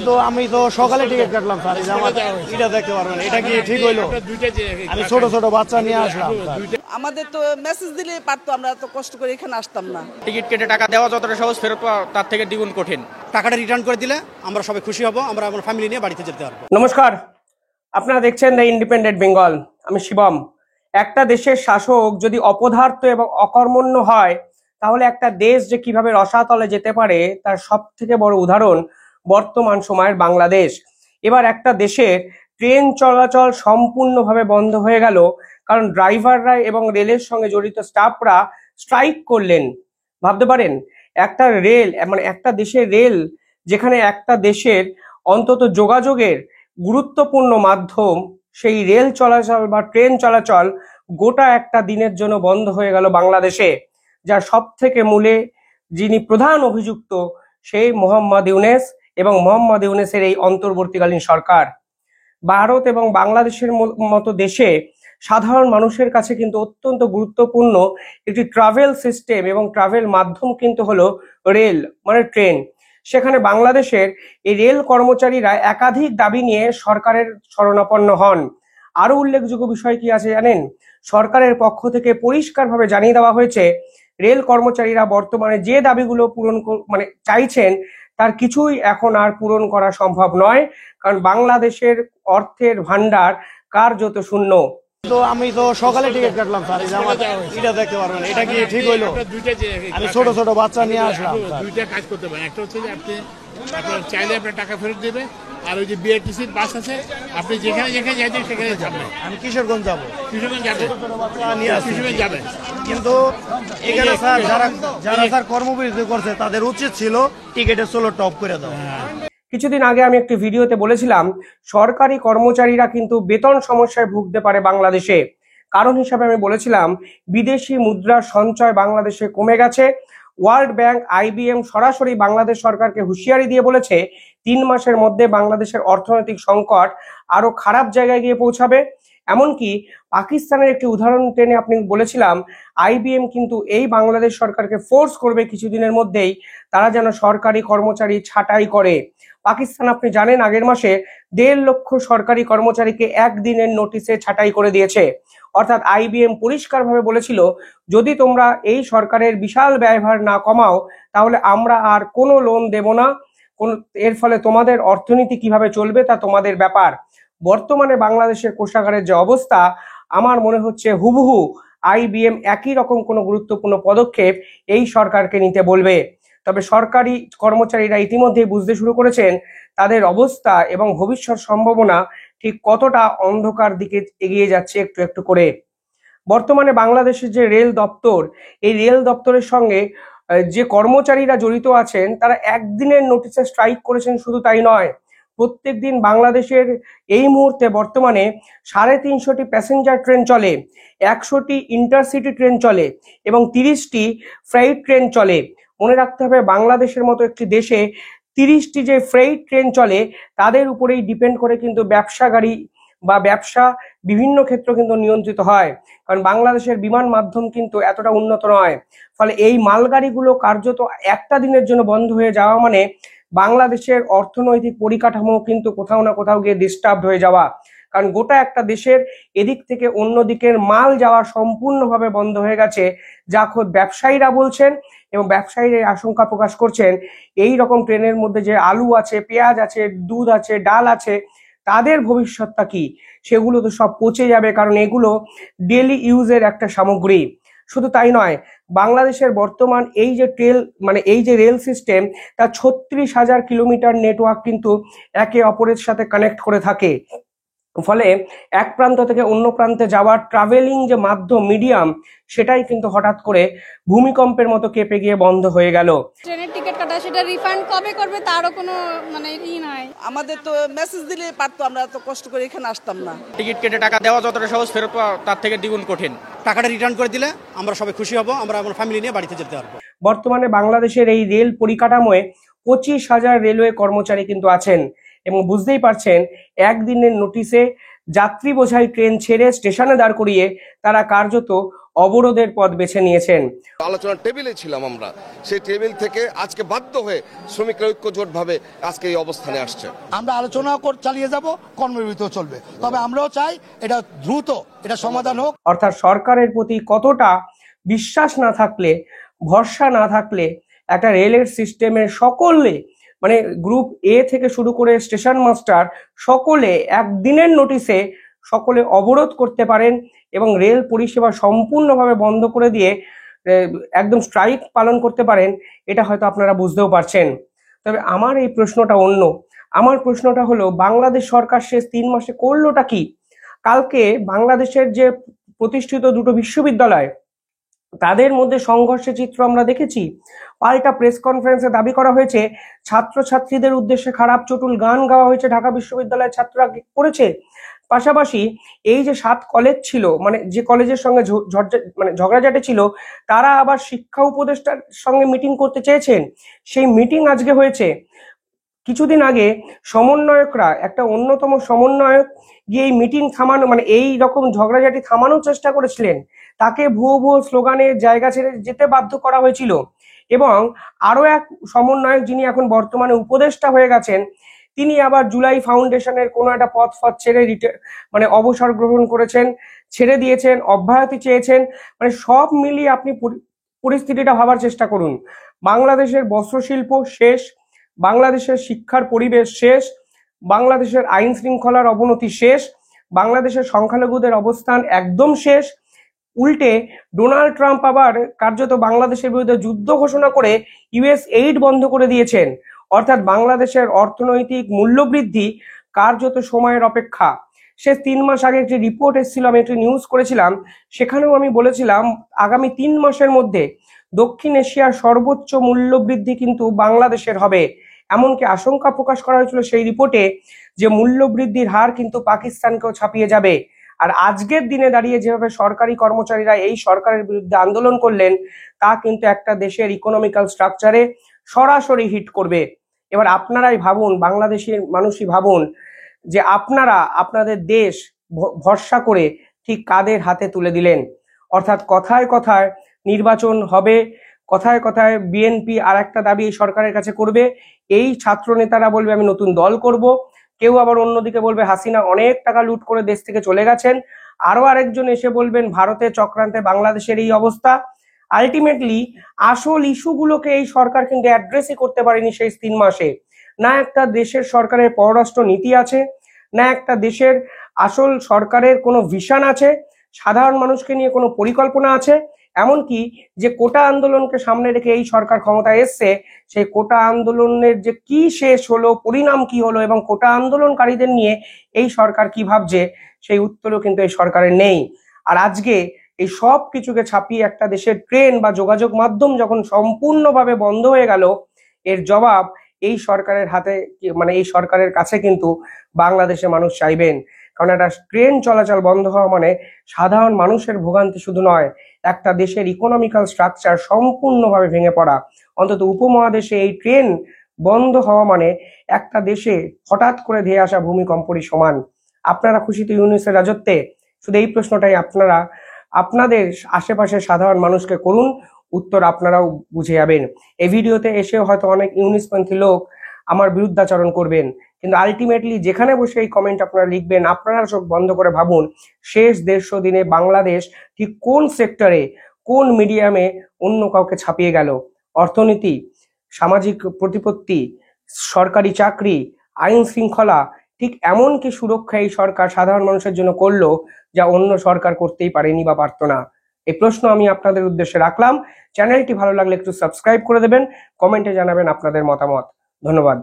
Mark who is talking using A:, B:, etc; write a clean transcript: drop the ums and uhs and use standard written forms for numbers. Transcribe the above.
A: তো আমি তো সকালে টিকিট কাটলাম স্যার, এটা দেখতে পারবেন, এটা কি ঠিক হইলো? আমি ছোট ছোট বাচ্চা নিয়ে আসলাম।
B: আমাদের তো মেসেজ দিলে পারতো, আমরা তো কষ্ট করে এখানে আসতাম না।
C: টিকিট কেটে টাকা দেওয়া যতটা সহজ, ফেরত পাওয়া তার থেকে দ্বিগুণ কঠিন।
A: টাকাটা রিটার্ন করে দিলে আমরা সবাই খুশি হব, আমরা আমার ফ্যামিলি নিয়ে বাড়িতে যেতে পারবো।
D: নমস্কার, আপনারা দেখছেন দ্য ইন্ডিপেন্ডেন্ট বেঙ্গল। আমি শিবম। একটা দেশের শাসক যদি অপদার্থ এবং অকর্মণ্য হয়, তাহলে একটা দেশ যে কিভাবে রসাতলে যেতে পারে তার সব থেকে বড় উদাহরণ বর্তমান সময়ের বাংলাদেশ। এবার একটা দেশের ট্রেন চলাচল সম্পূর্ণভাবে বন্ধ হয়ে গেল, কারণ ড্রাইভাররা এবং রেলের সঙ্গে জড়িত স্টাফরা স্ট্রাইক করলেন। ভাবতে পারেন, একটা রেল মানে একটা দেশের রেল, যেখানে একটা দেশের অন্তত যোগাযোগের গুরুত্বপূর্ণ মাধ্যম সেই রেল চলাচল বা ট্রেন চলাচল গোটা একটা দিনের জন্য বন্ধ হয়ে গেল বাংলাদেশে। যার সব থেকে মূলে যিনি প্রধান অভিযুক্ত সেই মোহাম্মদ ইউনূস এবং মোহাম্মদ ইউনূসের এই অন্তর্বর্তীকালীন সরকার। ভারত এবং বাংলাদেশের মতো দেশে সাধারণ মানুষের কাছে কিন্তু অত্যন্ত গুরুত্বপূর্ণ একটি ট্রাভেল সিস্টেম এবং ট্রাভেল মাধ্যম কিন্তু হলো রেল, মানে ট্রেন। সেখানে বাংলাদেশের এই রেল কর্মচারীরা একাধিক দাবি নিয়ে সরকারের শরণাপন্ন হন। আরো উল্লেখযোগ্য বিষয় কি আছে জানেন? সরকারের পক্ষ থেকে পরিষ্কারভাবে জানিয়ে দেওয়া হয়েছে, রেল কর্মচারীরা বর্তমানে যে দাবিগুলো পূরণ চাইছেন তার কিছুই এখন আর পূরণ করা সম্ভব নয়, কারণ বাংলাদেশের অর্থের ভান্ডার কার্যত শূন্য।
A: তো আমি তো সকালে টিকিট কাটলাম স্যার, এটা দেখতে পারবেন, এটা কি ঠিক হইলো? আমি ছোট ছোট বাচ্চা নিয়ে আসলাম।
E: দুইটা কাজ করতে পারেন, একটা হচ্ছে যে আপনি আপনার চাইলে আপনার টাকা ফেরত দেবে, আর ওই যে বিআরটিসির বাস আছে, আপনি যেখানে যেখানে যাইতেন সেখানে যাবেন।
A: আমি কিশোরগঞ্জ যাবো,
E: কিশোরগঞ্জ যাবেন, কিশোরগঞ্জ যাবেন।
A: কিন্তু এখানে স্যার যারা স্যার কর্মবিরতি করছে তাদের উচিত ছিল টিকিটের সোলো টপ করে দেওয়া।
D: কিছুদিন আগে আমি একটি ভিডিওতে বলেছিলাম, সরকারি কর্মচারীরা কিন্তু বেতন সমস্যায় ভুগতে পারে বাংলাদেশে। কারণ হিসাবে আমি বলেছিলাম, বিদেশি মুদ্রার সঞ্চয় বাংলাদেশে কমে গেছে। ওয়ার্ল্ড ব্যাংক, IBM সরাসরি বাংলাদেশ সরকারকে হুঁশিয়ারি দিয়ে বলেছে 3 মাসের মধ্যে বাংলাদেশের অর্থনৈতিক সংকট আরো খারাপ জায়গায় গিয়ে পৌঁছাবে। এমনকি পাকিস্তানের একটি উদাহরণ টেনে আপনি বলেছিলাম, IBM কিন্তু এই বাংলাদেশ সরকারকে ফোর্স করবে কিছুদিনের মধ্যেই তারা যেন সরকারি কর্মচারী ছাঁটাই করে। পাকিস্তান, আপনি জানেন, আগের মাসে 1.5 লক্ষ সরকারি কর্মচারীকে একদিনের নোটিশে ছাঁটাই করে দিয়েছে। অর্থাৎ IBM পরিষ্কারভাবে বলেছিল, যদি তোমরা এই সরকারের বিশাল ব্যয়ভার না কমাও তাহলে আমরা আর কোনো লোন দেব না, এর ফলে তোমাদের অর্থনীতি কিভাবে চলবে তা তোমাদের ব্যাপার। বর্তমানে বাংলাদেশের কোষাগারের যে অবস্থা, আমার মনে হচ্ছে হুবহু IBM একই রকম কোনো গুরুত্বপূর্ণ পদক্ষেপ এই সরকারকে নিতে বলবে। তবে সরকারি কর্মচারীরা ইতিমধ্যেই বুঝতে শুরু করেছেন তাদের অবস্থা এবং ভবিষ্যৎ সম্ভাবনা ঠিক কতটা অন্ধকার দিকে এগিয়ে যাচ্ছে একটু একটু করে। বর্তমানে বাংলাদেশের যে রেল দপ্তর, এই রেল দপ্তরের সঙ্গে যে কর্মচারীরা জড়িত আছেন তারা একদিনের নোটিশে স্ট্রাইক করেছেন। শুধু তাই নয়, প্রত্যেক দিন বাংলাদেশের এই মুহূর্তে বর্তমানে 350টি প্যাসেঞ্জার ট্রেন চলে, 100টি ইন্টারসিটি ট্রেন চলে এবং 30টি ফ্রাইট ট্রেন চলে। মনে রাখতে হবে, বাংলাদেশের মতো একটি দেশে 30টি যে ফ্রেইট ট্রেন চলে তাদের উপরেই ডিপেন্ড করে কিন্তু ব্যবসা গাড়ি বা ব্যবসা বিভিন্ন ক্ষেত্র কিন্তু নিয়ন্ত্রিত হয়, কারণ বাংলাদেশের বিমান মাধ্যম কিন্তু এতটা উন্নত নয়। ফলে এই মালগাড়িগুলো কার্যত একটা দিনের জন্য বন্ধ হয়ে যাওয়া মানে বাংলাদেশের অর্থনৈতিক পরিকাঠামো কিন্তু কোথাও না কোথাও গিয়ে ডিস্টার্ব হয়ে যাওয়া। কারণ গোটা একটা দেশের এদিক থেকে অন্য দিকের মাল যাওয়া সম্পূর্ণভাবে বন্ধ হয়ে গেছে, যা খোদ ব্যবসায়ীরা বলছেন এবং ব্যবসায়ীরা আশঙ্কা প্রকাশ করছেন এই রকম ট্রেনের মধ্যে যে আলু আছে, পেঁয়াজ আছে, দুধ আছে, ডাল আছে, তাদের ভবিষ্যৎটা কি? সেগুলো তো সব পচে যাবে, কারণ এগুলো ডেইলি ইউজের একটা সামগ্রী। শুধু তাই নয়, বাংলাদেশের বর্তমান এই যে এই যে রেল সিস্টেম, তা 36,000 কিলোমিটার নেটওয়ার্ক কিন্তু একে অপরের সাথে কানেক্ট করে থাকে। ফলে এক প্রান্ত থেকে অন্য প্রান্তে যাওয়ার ট্রাভেলিং যে মাধ্যম, মিডিয়াম, সেটাই কিন্তু হঠাৎ করে ভূমিকম্পের মতো কেঁপে গিয়ে বন্ধ হয়ে গেল।
F: ট্রেনের টিকিট কাটা, সেটা রিফান্ড কবে করবে তারও কোনো নাই।
B: আমাদের তো মেসেজ দিলে পারতো, আমরা তো কষ্ট করে এখানে আসতাম না।
C: টিকিট কেটে টাকা দেওয়া যতটা সহজ, ফেরত পাওয়া তার থেকে দ্বিগুণ কঠিন।
A: টাকাটা রিটার্ন করে দিলে আমরা সবাই খুশি হব, আমরা আমার ফ্যামিলি নিয়ে বাড়িতে যেতে পারবো।
D: বর্তমানে বাংলাদেশের এই রেল পরিকাঠামোয় 25,000 রেলওয়ে কর্মচারী কিন্তু আছেন এবং বুঝতেই পারছেন, একদিনের নোটিশে যাত্রী বোঝাই ট্রেন ছেড়ে স্টেশনে দাঁড় করিয়ে তারা কার্যত অবরোধের পথ বেছে নিয়েছেন।
G: আলোচনার টেবিলে ছিলাম আমরা, সেই টেবিল থেকে আজকে বাধ্য হয়ে শ্রমিকরা ঐক্যজোট ভাবে আজকে এই অবস্থানে আসছে।
H: আমরা আলোচনা চালিয়ে যাব, কর্মবিরতি চলবে, তবে আমরাও চাই এটা দ্রুত এটা সমাধান হোক।
D: অর্থাৎ সরকারের প্রতি কতটা বিশ্বাস না থাকলে, ভরসা না থাকলে একটা রেলের সিস্টেমের সকলে মানে গ্রুপ এ থেকে শুরু করে স্টেশন মাস্টার সকলে একদিনের নোটিশে সকলে অবরোধ করতে পারেন এবং রেল পরিষেবা সম্পূর্ণভাবে বন্ধ করে দিয়ে একদম স্ট্রাইক পালন করতে পারেন, এটা হয়তো আপনারা বুঝতেও পারছেন। তবে আমার এই প্রশ্নটা অন্য। আমার প্রশ্নটা হলো, বাংলাদেশ সরকার শেষ 3 মাসে করলোটা কি? কালকে বাংলাদেশের যে প্রতিষ্ঠিত দুটো বিশ্ববিদ্যালয়, তাদের মধ্যে সংঘর্ষের চিত্র আমরা দেখেছি। পাল্টা প্রেস কনফারেন্সে দাবি করা হয়েছে ছাত্রছাত্রীদের উদ্দেশ্যে খারাপ চটুল গান গাওয়া হয়েছে, ঢাকা বিশ্ববিদ্যালয়ের ছাত্ররা করেছে। পাশাপাশি এই যে 7 কলেজ ছিল, মানে যে কলেজের সঙ্গে ঝগড়াঝাটি ছিল, তারা আবার শিক্ষা উপদেষ্টার সঙ্গে মিটিং করতে চেয়েছেন। সেই মিটিং আজকে হয়েছে। কিছুদিন আগে সমন্বয়করা, একটা অন্যতম সমন্বয়ক গিয়ে এই মিটিং থামানো, মানে এই রকম ঝগড়াঝাটি থামানোর চেষ্টা করেছিলেন। তাকে ভুয়ো ভুয়ো স্লোগানের জায়গা ছেড়ে যেতে বাধ্য করা হয়েছিল। এবং আরো এক সমন্বয়ক, যিনি এখন বর্তমানে উপদেষ্টা হয়ে গেছেন, তিনি আবার জুলাই ফাউন্ডেশনের কোনো একটা পদ ছেড়ে মানে অবসর গ্রহণ করেছেন, ছেড়ে দিয়েছেন, অব্যাহতি চেয়েছেন। মানে সব মিলিয়ে আপনি পরিস্থিতিটা ভাবার চেষ্টা করুন। বাংলাদেশের বস্ত্রশিল্প শেষ, বাংলাদেশের শিক্ষার পরিবেশ শেষ, বাংলাদেশের আইন শৃঙ্খলার অবনতি শেষ, বাংলাদেশের সংখ্যালঘুদের অবস্থান একদম শেষ। উল্টে ডোনাল্ড ট্রাম্প আবার কার্যত বাংলাদেশের বিরুদ্ধে যুদ্ধ ঘোষণা করে ইউএস এইড বন্ধ করে দিয়েছেন। অর্থাৎ বাংলাদেশের অর্থনৈতিক মূল্যবৃদ্ধি কার্যত সময়ের অপেক্ষা। সে 3 মাস আগে একটি রিপোর্ট এসেছিল, আমি একটি নিউজ করেছিলাম, সেখানেও আমি বলেছিলাম আগামী 3 মাসের মধ্যে দক্ষিণ এশিয়ার সর্বোচ্চ মূল্যবৃদ্ধি কিন্তু বাংলাদেশের হবে। এমনকি আশঙ্কা প্রকাশ করা হয়েছিল সেই রিপোর্টে যে মূল্যবৃদ্ধির হার কিন্তু পাকিস্তানকেও ছাপিয়ে যাবে। আর আজকের দিনে দাঁড়িয়ে যেভাবে সরকারি কর্মচারীরা এই সরকারের বিরুদ্ধে আন্দোলন করলেন, তা কিন্তু একটা দেশের ইকোনমিক্যাল স্ট্রাকচারে সরাসরি হিট করবে। এবার আপনারাই ভাবুন, বাংলাদেশের মানুষই ভাবুন, যে আপনারা আপনাদের দেশ ভরসা করে ঠিক কাদের হাতে তুলে দিলেন। অর্থাৎ কথায় কথায় নির্বাচন হবে, কথায় কথায় বিএনপি আর একটা দাবি এই সরকারের কাছে করবে, এই ছাত্র নেতারা বলবে আমি নতুন দল করব, কেউ আবার অন্যদিকে বলবে হাসিনা অনেক টাকা লুট করে দেশ থেকে চলে গেছেন, আরো আরেকজন এসে বলবেন ভারতের চক্রান্তে বাংলাদেশের এই অবস্থা। আলটিমেটলি আসল ইস্যুগুলোকে এই সরকার কিন্তু অ্যাড্রেসই করতে পারেনি শেষ 3 মাসে। না একটা দেশের সরকারের পররাষ্ট্র নীতি আছে, না একটা দেশের আসল সরকারের কোনো ভিশন আছে, সাধারণ মানুষকে নিয়ে কোনো পরিকল্পনা আছে। এমনকি যে কোটা আন্দোলনকে সামনে রেখে এই সরকার ক্ষমতায় এসছে, সেই কোটা আন্দোলনের যে কি শেষ হলো, পরিণাম কি হলো, এবং কোটা আন্দোলনকারীদের নিয়ে এই সরকার কি ভাবছে, সেই উত্তরও কিন্তু এই সরকারের নেই। আর আজকে এই সব কিছুকে ছাপিয়ে একটা দেশের ট্রেন বা যোগাযোগ মাধ্যম যখন সম্পূর্ণভাবে বন্ধ হয়ে গেল, এর জবাব এই সরকারের হাতে, মানে এই সরকারের কাছে কিন্তু বাংলাদেশের মানুষ চাইবেন। কারণ একটা ট্রেন চলাচল বন্ধ হওয়া মানে সাধারণ মানুষের ভোগান্তি শুধু নয়, একটা দেশের ইকোনমিক্যাল স্ট্রাকচার সম্পূর্ণভাবে ভেঙে পড়া। অন্তত উপমহাদেশে এই ট্রেন বন্ধ হওয়া মানে একটা দেশে হঠাৎ করে ধেয়ে আসা ভূমিকম্পেরই সমান। আপনারা খুশি তো ইউনূসের রাজত্বে? শুধু এই প্রশ্নটাই আপনারা আপনাদের আশেপাশে সাধারণ মানুষকে করুন, উত্তর আপনারাও বুঝে যাবেন। এই ভিডিওতে এসেও হয়তো অনেক ইউনিসপন্থী লোক আমার বিরুদ্ধাচরণ করবেন, কিন্তু আলটিমেটলি যেখানে বসে এই কমেন্ট আপনারা লিখবেন, আপনারা চোখ বন্ধ করে ভাবুন শেষ 150 দিনে বাংলাদেশ ঠিক কোন সেক্টরে, কোন মিডিয়ামে অন্য কাউকে ছাপিয়ে গেল। অর্থনীতি, সামাজিক প্রতিপত্তি, সরকারি চাকরি, আইন শৃঙ্খলা, ঠিক এমন কি সুরক্ষা এই সরকার সাধারণ মানুষের জন্য করলো যা অন্য সরকার করতেই পারেনি বা পারতো না। এই প্রশ্ন আমি আপনাদের উদ্দেশ্যে রাখলাম। চ্যানেলটি ভালো লাগলে একটু সাবস্ক্রাইব করে দেবেন, কমেন্টে জানাবেন আপনাদের মতামত। ধন্যবাদ।